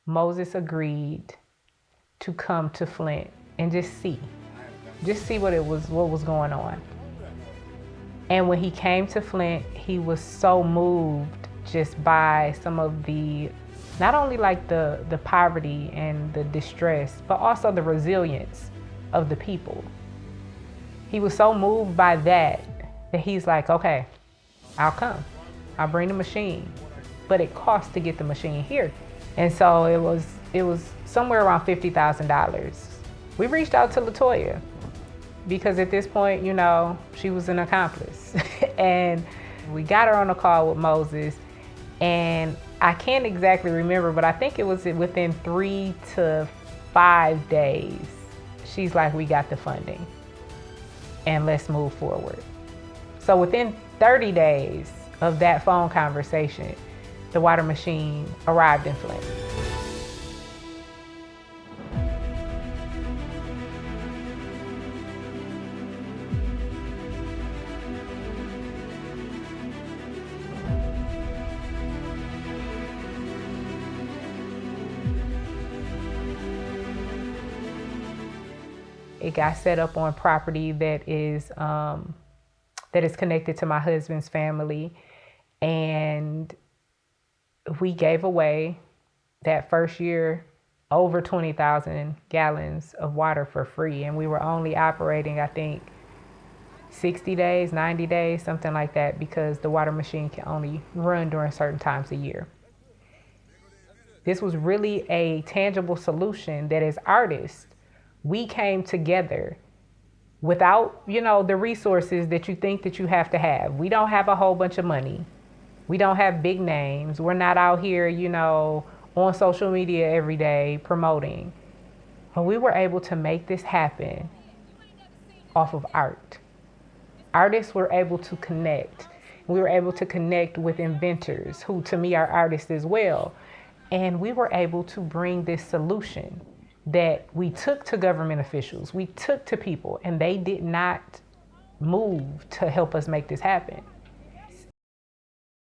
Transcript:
Moses agreed to come to Flint and just see what was going on. And when he came to Flint, he was so moved just by some of the, not only like the poverty and the distress, but also the resilience of the people. He was so moved by that he's like, okay, I'll come. I'll bring the machine. But it costs to get the machine here. And so it was somewhere around $50,000. We reached out to LaToya because at this point, you know, she was an accomplice. And we got her on a call with Moses, and I can't exactly remember, but I think it was within 3 to 5 days. She's like, we got the funding and let's move forward. So within 30 days of that phone conversation, the water machine arrived in Flint. It got set up on property that is connected to my husband's family, and we gave away that first year over 20,000 gallons of water for free, and we were only operating, I think, 60 days, 90 days, something like that, because the water machine can only run during certain times a year. This was really a tangible solution that as artists, we came together without, you know, the resources that you think that you have to have. We don't have a whole bunch of money. We don't have big names. We're not out here, you know, on social media every day promoting. But we were able to make this happen off of art. Artists were able to connect. We were able to connect with inventors who, to me, are artists as well. And we were able to bring this solution that we took to government officials, we took to people, and they did not move to help us make this happen.